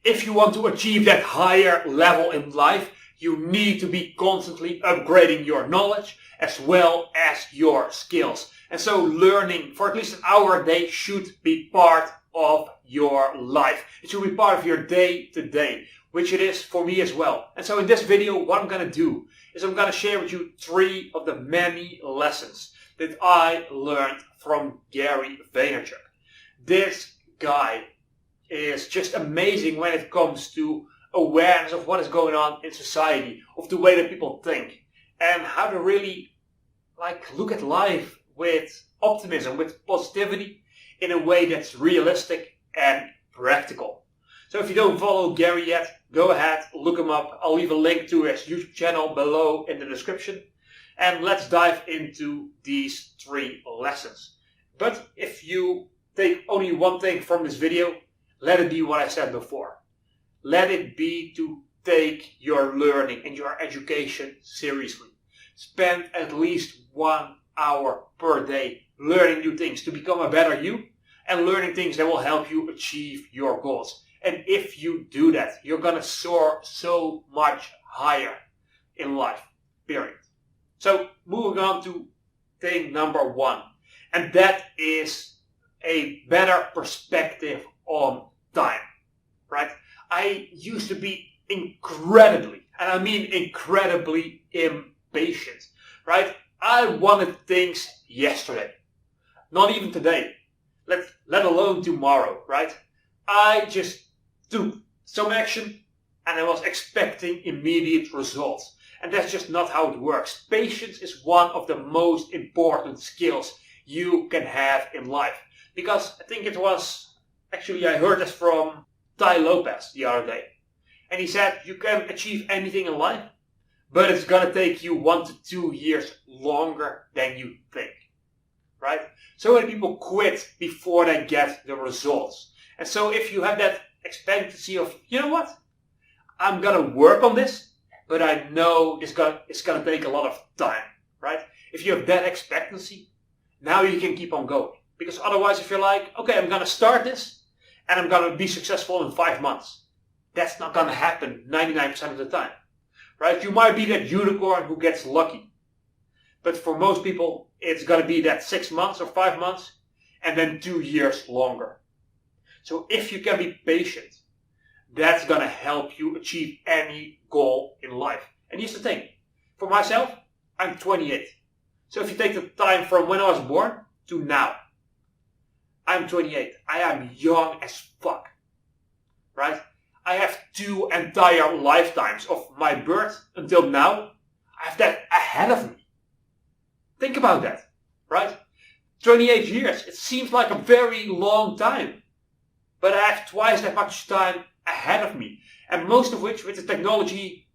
If you want to achieve that higher level in life, you need to be constantly upgrading your knowledge as well as your skills. And so learning for at least an hour a day should be part of your life. It should be part of your day to day, which it is for me as well. And so in this video, what I'm going to do is I'm going to share with you 3 of the many lessons that I learned from Gary Vaynerchuk. This guy is just amazing when it comes to awareness of what is going on in society, of the way that people think, and how to really look at life with optimism, with positivity, in a way that's realistic and practical. So if you don't follow Gary yet, go ahead, look him up. I'll leave a link to his YouTube channel below in the description. And let's dive into these 3 lessons. But if you take only one thing from this video, let it be what I said before. Let it be to take your learning and your education seriously. Spend at least 1 hour per day learning new things to become a better you and learning things that will help you achieve your goals. And if you do that, you're going to soar so much higher in life, period. So moving on to thing number 1, and that is a better perspective on time, right? I used to be incredibly, and I mean incredibly impatient, right? I wanted things yesterday, not even today, let alone tomorrow, right? I just took some action and I was expecting immediate results. And that's just not how it works. Patience is one of the most important skills you can have in life. Because I think I heard this from Ty Lopez the other day. And he said, you can achieve anything in life, but it's going to take you 1 to 2 years longer than you think. Right? So many people quit before they get the results. And so if you have that expectancy of, you know what? I'm going to work on this, but I know it's going to take a lot of time. Right? If you have that expectancy, now you can keep on going. Because otherwise, if you're like, okay, I'm going to start this and I'm going to be successful in 5 months. That's not going to happen 99% of the time. Right? You might be that unicorn who gets lucky. But for most people, it's going to be that 6 months or 5 months and then 2 years longer. So if you can be patient, that's going to help you achieve any goal in life. And here's the thing. For myself, I'm 28. So if you take the time from when I was born to now, I'm 28. I am young as fuck. Right? I have 2 entire lifetimes of my birth until now. I have that ahead of me. Think about that. Right? 28 years. It seems like a very long time. But I have twice that much time ahead of me. And most of which with the technology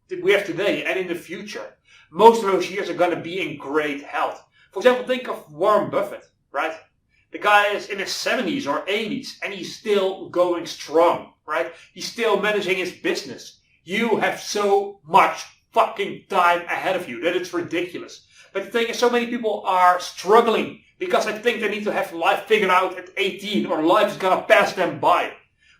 that we have today and in the future. Most of those years are going to be in great health. For example, think of Warren Buffett, right? The guy is in his 70s or 80s and he's still going strong, right? He's still managing his business. You have so much fucking time ahead of you that it's ridiculous. But the thing is, so many people are struggling because I think they need to have life figured out at 18 or life is going to pass them by.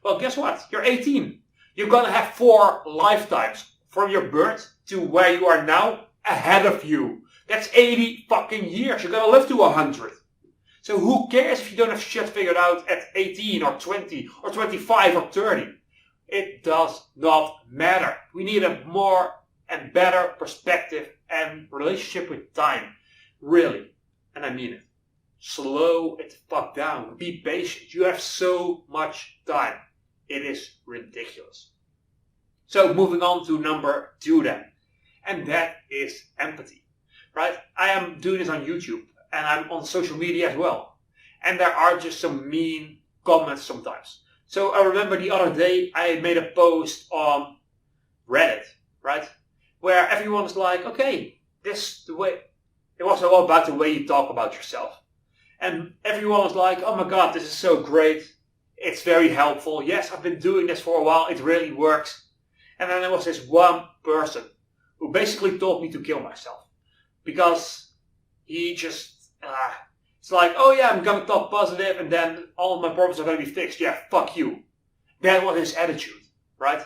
Well, guess what? You're 18. You're going to have 4 lifetimes from your birth to where you are now ahead of you. That's 80 fucking years. You're going to live to 100. So who cares if you don't have shit figured out at 18 or 20 or 25 or 30? It does not matter. We need a more and better perspective and relationship with time. Really. And I mean it. Slow it the fuck down. Be patient. You have so much time. It is ridiculous. So moving on to number 2 then. And that is empathy. Right? I am doing this on YouTube. And I'm on social media as well. And there are just some mean comments sometimes. So I remember the other day I made a post on Reddit, right? Where everyone was like, okay, it was all about the way you talk about yourself. And everyone was like, oh my god, this is so great. It's very helpful. Yes, I've been doing this for a while. It really works. And then there was this one person who basically told me to kill myself. Because he just... it's like, oh yeah, I'm going to talk positive and then all of my problems are going to be fixed. Yeah, fuck you. That was his attitude, right?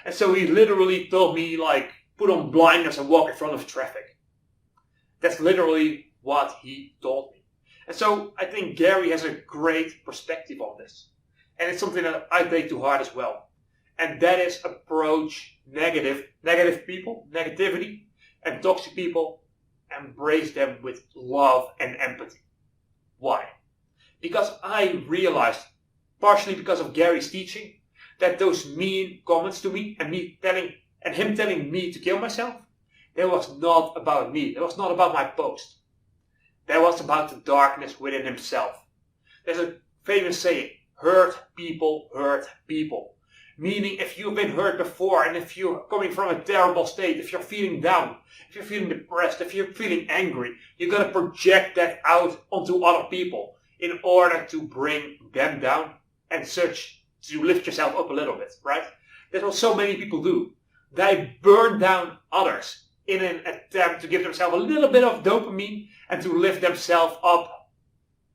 And so he literally told me, like, put on blinders and walk in front of traffic. That's literally what he told me. And so I think Gary has a great perspective on this. And it's something that I take to heart as well. And that is approach negative people, negativity, and toxic people, embrace them with love and empathy. Why? Because I realized, partially because of Gary's teaching, that those mean comments to me and him telling me to kill myself, that was not about me. That was not about my post. That was about the darkness within himself. There's a famous saying, hurt people hurt people. Meaning, if you've been hurt before, and if you're coming from a terrible state, if you're feeling down, if you're feeling depressed, if you're feeling angry, you're going to project that out onto other people in order to bring them down and such to lift yourself up a little bit, right? That's what so many people do. They burn down others in an attempt to give themselves a little bit of dopamine and to lift themselves up,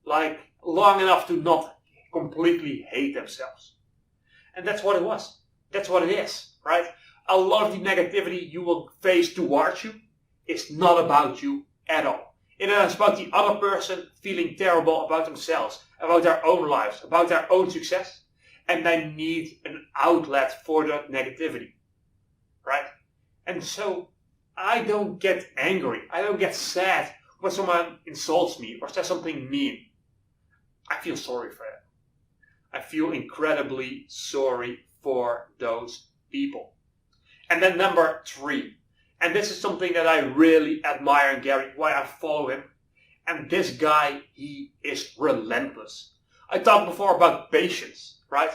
like, long enough to not completely hate themselves. And that's what it was. That's what it is, right? A lot of the negativity you will face towards you is not about you at all. It is about the other person feeling terrible about themselves, about their own lives, about their own success, and they need an outlet for that negativity, right? And so I don't get angry. I don't get sad when someone insults me or says something mean. I feel sorry for them. I feel incredibly sorry for those people. And then number 3. And this is something that I really admire in Gary, why I follow him. And this guy, he is relentless. I talked before about patience, right?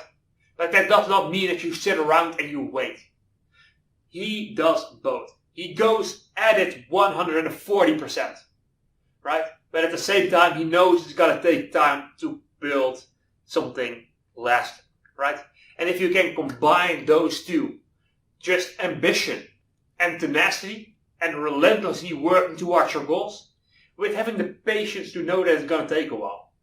But that does not mean that you sit around and you wait. He does both. He goes at it 140%, right? But at the same time, he knows it's going to take time to build something lasting, right? And if you can combine those two, just ambition and tenacity and relentlessly working towards your goals, with having the patience to know that it's going to take a while.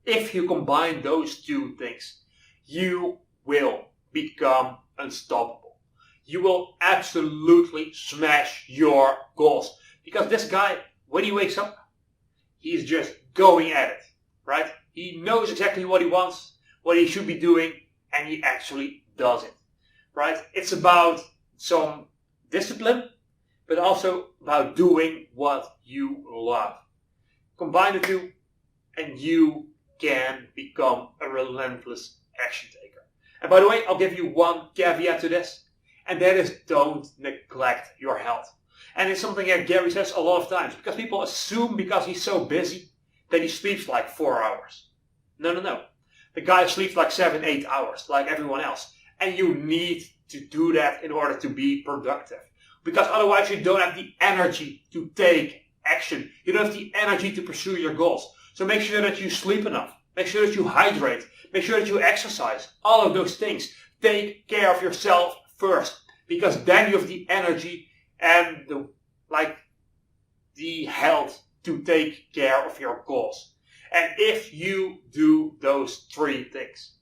If you combine those two things, you will become unstoppable. You will absolutely smash your goals. Because this guy, when he wakes up, he's just going at it, right? He knows exactly what he wants, what he should be doing, and he actually does it, right? It's about some discipline, but also about doing what you love. Combine the two, and you can become a relentless action taker. And by the way, I'll give you one caveat to this, and that is don't neglect your health. And it's something that Gary says a lot of times, because people assume because he's so busy that he sleeps like 4 hours. No. The guy sleeps like 7-8 hours, like everyone else. And you need to do that in order to be productive. Because otherwise you don't have the energy to take action. You don't have the energy to pursue your goals. So make sure that you sleep enough. Make sure that you hydrate. Make sure that you exercise. All of those things. Take care of yourself first. Because then you have the energy and the health to take care of your goals. And if you do those 3 things,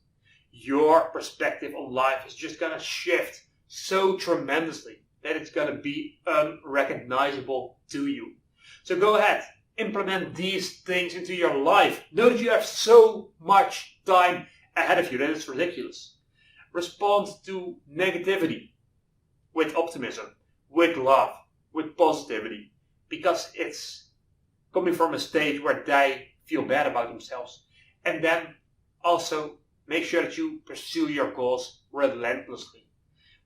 your perspective on life is just going to shift so tremendously that it's going to be unrecognizable to you. So go ahead, implement these things into your life. Know that you have so much time ahead of you that it's ridiculous. Respond to negativity with optimism, with love, with positivity, because it's coming from a state where they feel bad about themselves. And then also make sure that you pursue your goals relentlessly,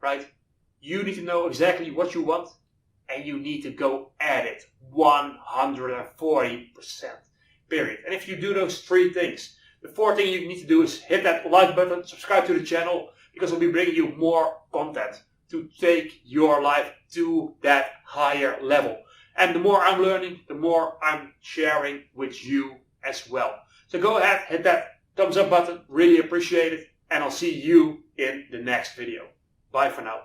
right? You need to know exactly what you want, and you need to go at it 140%, period. And if you do those 3 things, the 4th thing you need to do is hit that like button, subscribe to the channel, because we'll be bringing you more content to take your life to that higher level. And the more I'm learning, the more I'm sharing with you as well. So go ahead, hit that thumbs up button, really appreciate it, and I'll see you in the next video. Bye for now.